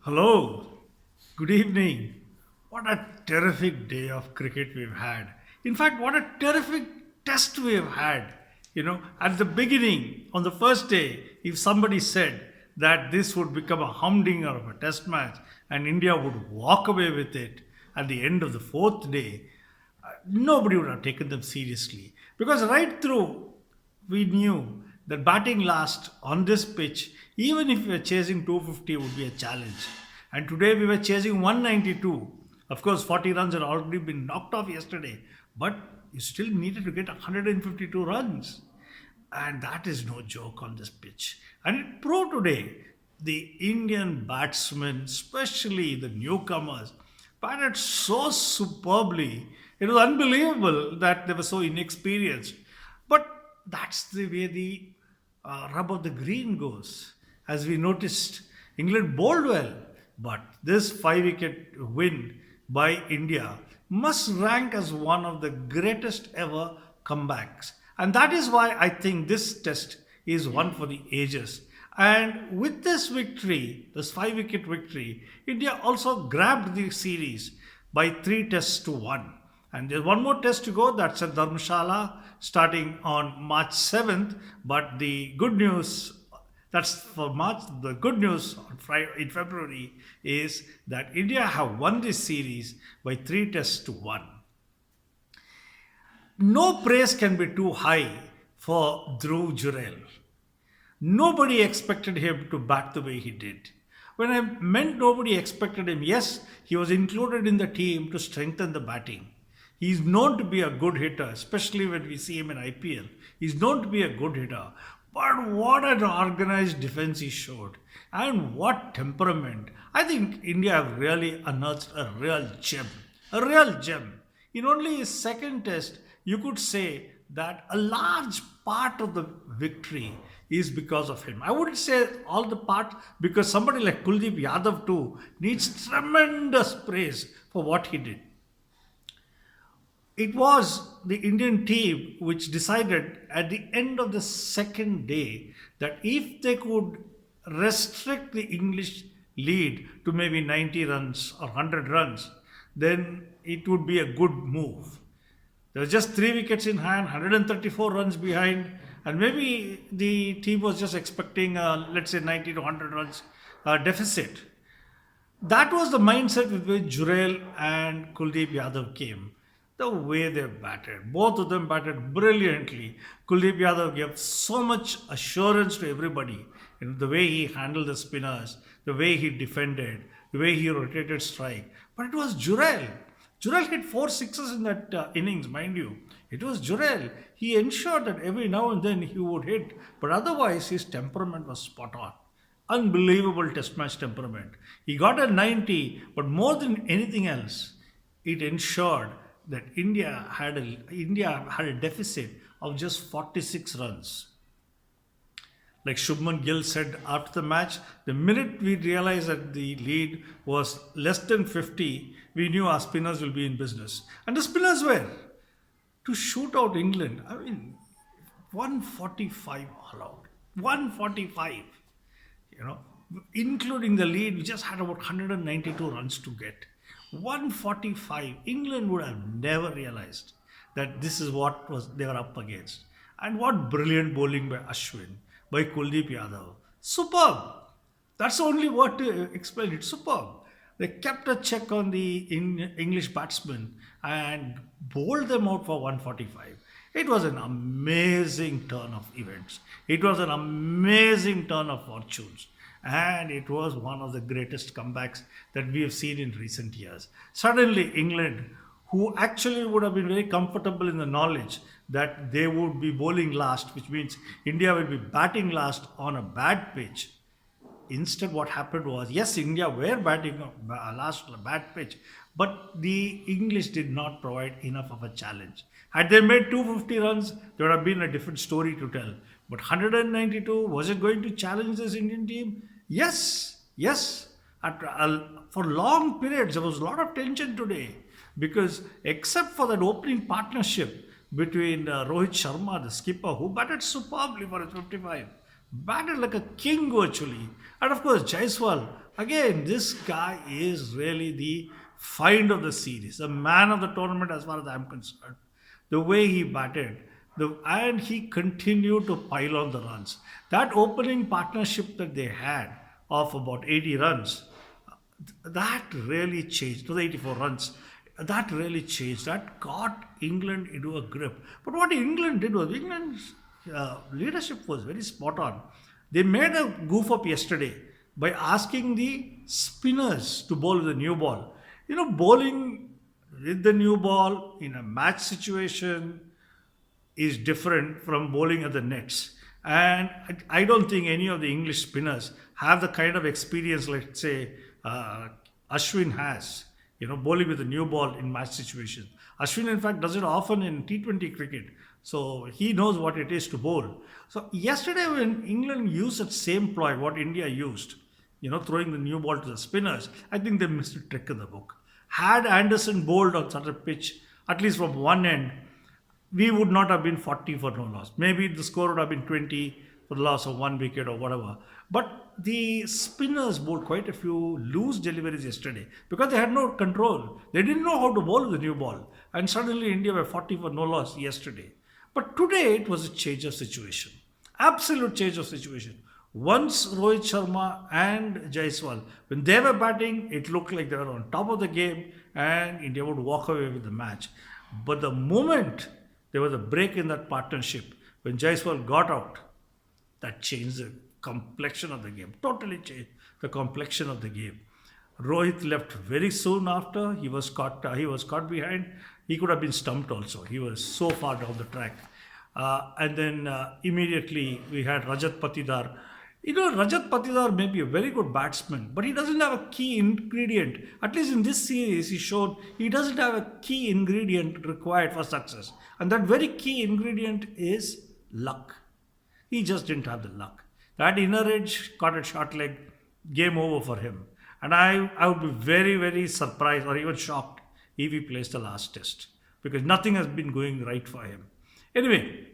Hello, good evening. What a terrific day of cricket we've had. In fact, what a terrific test we have had. At the beginning, on the first day, if somebody said that this would become a humdinger of a test match and India would walk away with it at the end of the fourth day, nobody would have taken them seriously. Because right through, we knew that batting last on this pitch, even if we were chasing 250, would be a challenge. And today we were chasing 192. Of course, 40 runs had already been knocked off yesterday, but you still needed to get 152 runs. And that is no joke on this pitch. And it proved today the Indian batsmen, especially the newcomers, batted so superbly. It was unbelievable that they were so inexperienced. But that's the way the rub of the green goes. As we noticed, England bowled well, but this 5 wicket win by India must rank as one of the greatest ever comebacks. And that is why I think this test is one for the ages. And with this victory, this 5 wicket victory, India also grabbed the series by 3 tests to 1. And there's one more test to go, that's at Dharamshala starting on March 7th. But the good news, that's for March, the good news on Friday, in February is that India have won this series by 3 tests to 1. No praise can be too high for Dhruv Jurel. Nobody expected him to bat the way he did. When I meant nobody expected him, yes, he was included in the team to strengthen the batting. He's known to be a good hitter, especially when we see him in IPL. He's known to be a good hitter. But what an organized defense he showed. And what temperament. I think India have really unearthed a real gem. A real gem. In only his second test, you could say that a large part of the victory is because of him. I wouldn't say all the part, because somebody like Kuldeep Yadav too needs tremendous praise for what he did. It was the Indian team which decided at the end of the second day that if they could restrict the English lead to maybe 90 runs or 100 runs, then it would be a good move. There were just 3 wickets in hand, 134 runs behind, and maybe the team was just expecting, let's say, 90 to 100 runs deficit. That was the mindset with which Jurel and Kuldeep Yadav came. The way they batted, both of them batted brilliantly. Kuldeep Yadav gave so much assurance to everybody. The way he handled the spinners, the way he defended, the way he rotated strike. But it was Jurel. Jurel hit 4 sixes in that innings, mind you. It was Jurel. He ensured that every now and then he would hit, but otherwise his temperament was spot on. Unbelievable test match temperament. He got a 90, but more than anything else, it ensured that India had a deficit of just 46 runs. Like Shubman Gill said after the match, the minute we realized that the lead was less than 50, we knew our spinners will be in business. And the spinners were. To shoot out England, 145 all out. 145. Including the lead, we just had about 192 runs to get. 145. England would have never realized that this is what they were up against. And what brilliant bowling by Ashwin, by Kuldeep Yadav. Superb. That's the only word to explain it. Superb. They kept a check on the English batsmen and bowled them out for 145. It was an amazing turn of events. It was an amazing turn of fortunes. And it was one of the greatest comebacks that we have seen in recent years. Suddenly, England, who actually would have been very comfortable in the knowledge that they would be bowling last, which means India will be batting last on a bad pitch. Instead, what happened was, yes, India were batting last on a bad pitch, but the English did not provide enough of a challenge. Had they made 250 runs, there would have been a different story to tell. But 192, was it going to challenge this Indian team? Yes. For long periods, there was a lot of tension today because except for that opening partnership between Rohit Sharma, the skipper, who batted superbly for his 55, batted like a king virtually, and of course Jaiswal Again, this guy is really the find of the series, the man of the tournament as far as I'm concerned. The way he batted, and he continued to pile on the runs. That opening partnership that they had of about 80 runs, that really changed to the 84 runs. That really changed. That got England into a grip. But what England did was England's leadership was very spot on. They made a goof up yesterday by asking the spinners to bowl with the new ball. Bowling with the new ball in a match situation is different from bowling at the nets. And I don't think any of the English spinners have the kind of experience, let's say, Ashwin has, bowling with a new ball in match situations. Ashwin, in fact, does it often in T20 cricket. So he knows what it is to bowl. So yesterday, when England used that same ploy, what India used, throwing the new ball to the spinners, I think they missed a trick in the book. Had Anderson bowled on such a pitch, at least from one end, we would not have been 40 for no loss. Maybe the score would have been 20 for the loss of one wicket or whatever. But the spinners bowled quite a few loose deliveries yesterday because they had no control. They didn't know how to bowl with the new ball. And suddenly India were 40 for no loss yesterday. But today it was a change of situation. Absolute change of situation. Once Rohit Sharma and Jaiswal, when they were batting, it looked like they were on top of the game and India would walk away with the match. But the moment there was a break in that partnership, when Jaiswal got out, that changed the complexion of the game. Totally changed the complexion of the game. Rohit left very soon after. He was caught. He was caught behind. He could have been stumped also. He was so far down the track. And then immediately we had Rajat Patidar. Rajat Patidar may be a very good batsman, but he doesn't have a key ingredient. At least in this series, he showed he doesn't have a key ingredient required for success. And that very key ingredient is luck. He just didn't have the luck. That inner edge caught a short leg, game over for him. And I would be very, very surprised or even shocked if he plays the last test because nothing has been going right for him. Anyway,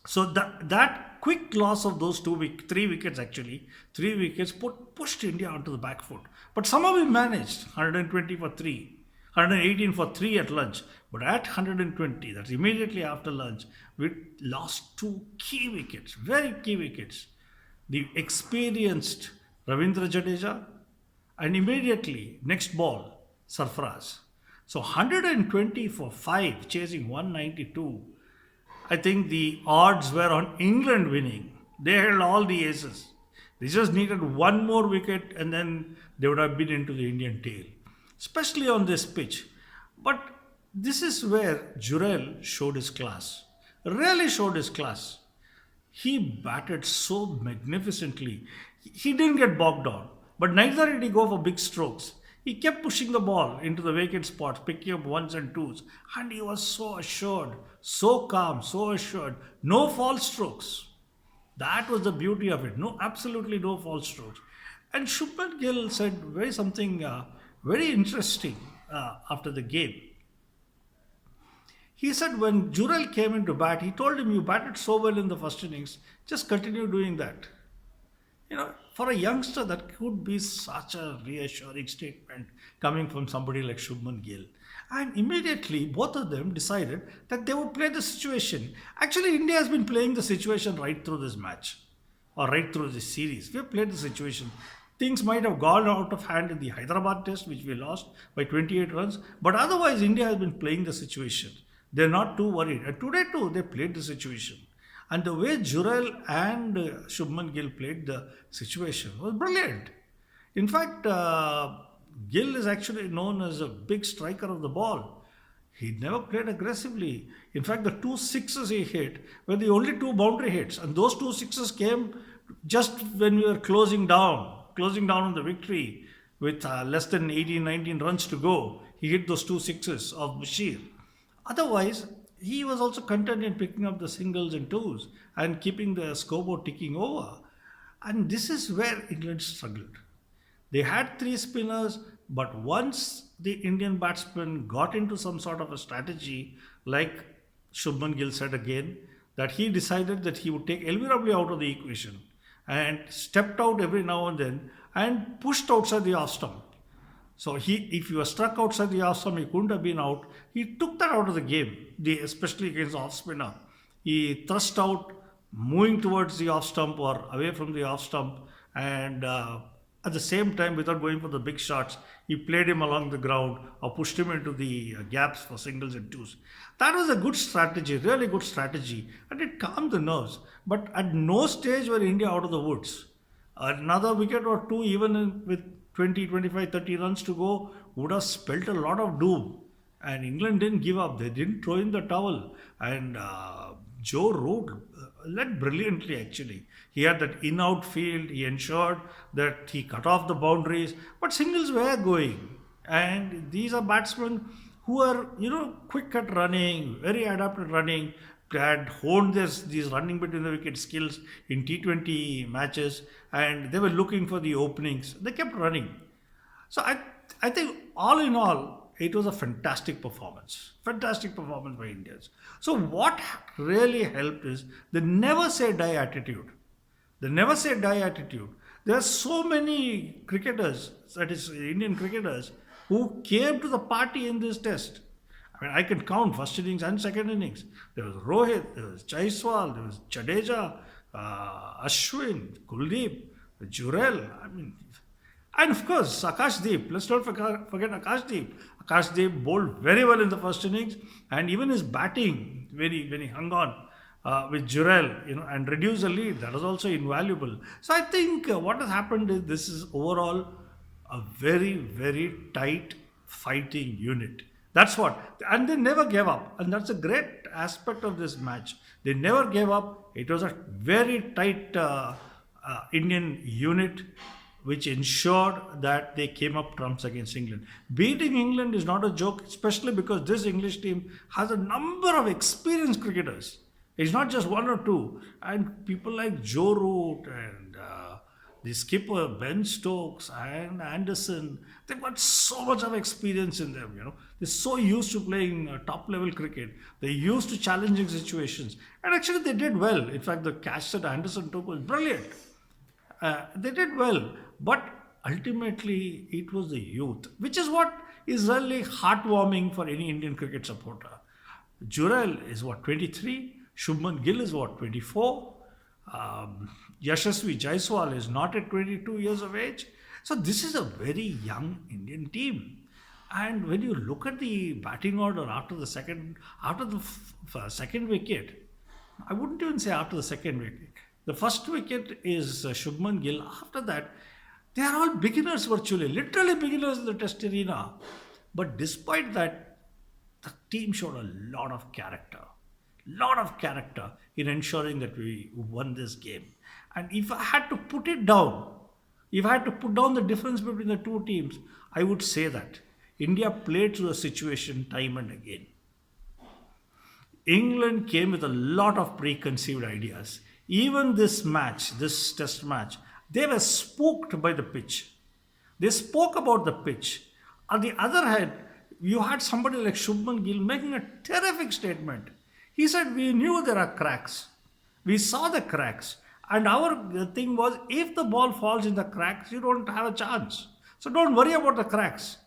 so that quick loss of those 3 wickets actually, 3 wickets pushed India onto the back foot. But somehow we managed 120 for 3, 118 for 3 at lunch. But at 120, that's immediately after lunch, we lost 2 key wickets, very key wickets. The experienced Ravindra Jadeja and immediately next ball, Sarfaraz. So 120 for 5, chasing 192. I think the odds were on England winning. They held all the aces. They just needed one more wicket and then they would have been into the Indian tail, especially on this pitch. But this is where Jurel showed his class, really showed his class. He batted so magnificently. He didn't get bogged down, but neither did he go for big strokes. He kept pushing the ball into the vacant spots, picking up ones and twos, and he was so assured, so calm, so assured. No false strokes. That was the beauty of it. No, absolutely no false strokes. And Shubman Gill said something very interesting after the game. He said when Jurel came into bat, he told him, "You batted so well in the first innings, just continue doing that." For a youngster, that could be such a reassuring statement coming from somebody like Shubman Gill. And immediately, both of them decided that they would play the situation. Actually, India has been playing the situation right through this match or right through this series. We have played the situation. Things might have gone out of hand in the Hyderabad test, which we lost by 28 runs. But otherwise, India has been playing the situation. They're not too worried. And today, too, they played the situation. And the way Jurel and Shubman Gill played the situation was brilliant. In fact, Gill is actually known as a big striker of the ball. He never played aggressively. In fact, the 2 sixes he hit were the only 2 boundary hits. And those 2 sixes came just when we were closing down on the victory with less than 18, 19 runs to go. He hit those 2 sixes of Bashir. Otherwise, he was also content in picking up the singles and twos and keeping the scoreboard ticking over. And this is where England struggled. They had 3 spinners, but once the Indian batsmen got into some sort of a strategy, like Shubman Gill said again, that he decided that he would take LBW out of the equation and stepped out every now and then and pushed outside the off stump. So if he was struck outside the off stump, he couldn't have been out. He took that out of the game, especially against off spinner. He thrust out, moving towards the off stump or away from the off stump, and at the same time, without going for the big shots, he played him along the ground or pushed him into the gaps for singles and twos. That was a good strategy, really good strategy, and it calmed the nerves. But at no stage were India out of the woods. Another wicket or two, even with 20, 25, 30 runs to go, would have spelt a lot of doom. And England didn't give up. They didn't throw in the towel. And Joe Root led brilliantly, actually. He had that in-out field. He ensured that he cut off the boundaries. But singles were going. And these are batsmen who are, quick at running, very adept at running, had honed these running between the wicket skills in T20 matches, and they were looking for the openings. They kept running. So I think all in all, it was a fantastic performance by Indians. So what really helped is the never say die attitude. The never say die attitude. There are so many cricketers, that is Indian cricketers, who came to the party in this test. I mean, I can count first innings and second innings. There was Rohit, there was Jaiswal, there was Jadeja, Ashwin, Kuldeep, Jurel. I mean, and of course, Akashdeep. Let's not forget Akashdeep. Akashdeep bowled very well in the first innings, and even his batting, when he hung on with Jurel, and reduced the lead, that was also invaluable. So I think what has happened is this is overall a very, very tight fighting unit. That's what. And they never gave up. And that's a great aspect of this match. They never gave up. It was a very tight Indian unit which ensured that they came up trumps against England. Beating England is not a joke, especially because this English team has a number of experienced cricketers. It's not just one or two. And people like Joe Root and the skipper, Ben Stokes and Anderson, they've got so much of experience in them, They're so used to playing top level cricket. They're used to challenging situations. And actually they did well. In fact, the catch that Anderson took was brilliant. They did well. But ultimately, it was the youth, which is what is really heartwarming for any Indian cricket supporter. Jurel is 23? Shubman Gill is 24? Yashasvi Jaiswal is not at 22 years of age. So this is a very young Indian team. And when you look at the batting order after the second wicket, I wouldn't even say after the second wicket. The first wicket is Shubman Gill. After that, they are all beginners virtually, literally beginners in the test arena. But despite that, the team showed a lot of character in ensuring that we won this game. And if I had to put down the difference between the two teams, I would say that India played through the situation time and again. England came with a lot of preconceived ideas. Even this test match, they were spooked by the pitch. They spoke about the pitch. On the other hand, you had somebody like Shubman Gill making a terrific statement. He said, we knew there are cracks. We saw the cracks. And our thing was, if the ball falls in the cracks, you don't have a chance. So don't worry about the cracks.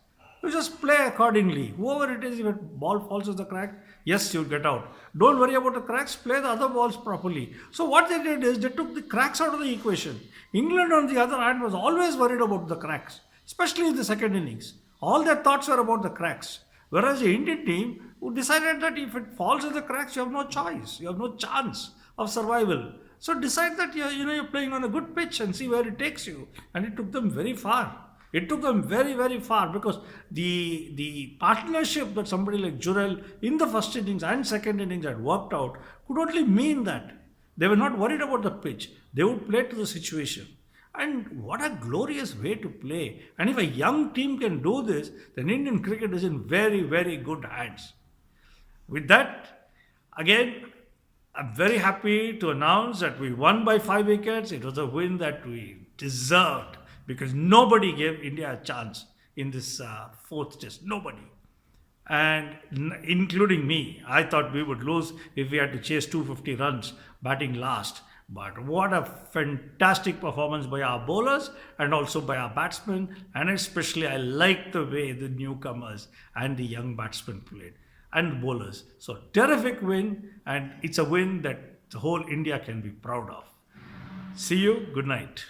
You just play accordingly. Whoever it is, if a ball falls in the crack, yes, you'll get out. Don't worry about the cracks, play the other balls properly. So what they did is, they took the cracks out of the equation. England, on the other hand, was always worried about the cracks, especially in the second innings. All their thoughts were about the cracks. Whereas the Indian team, who decided that if it falls in the cracks, you have no choice. You have no chance of survival. So decide that you're playing on a good pitch and see where it takes you. And it took them very far. It took them very, very far, because the partnership that somebody like Jurel in the first innings and second innings had worked out could only mean that they were not worried about the pitch. They would play to the situation. And what a glorious way to play. And if a young team can do this, then Indian cricket is in very, very good hands. With that, again, I'm very happy to announce that we won by 5 wickets. It was a win that we deserved, because nobody gave India a chance in this fourth test. Nobody. And including me. I thought we would lose if we had to chase 250 runs batting last. But what a fantastic performance by our bowlers and also by our batsmen. And especially, I like the way the newcomers and the young batsmen played and bowlers. So, terrific win, and it's a win that the whole India can be proud of. See you. Good night.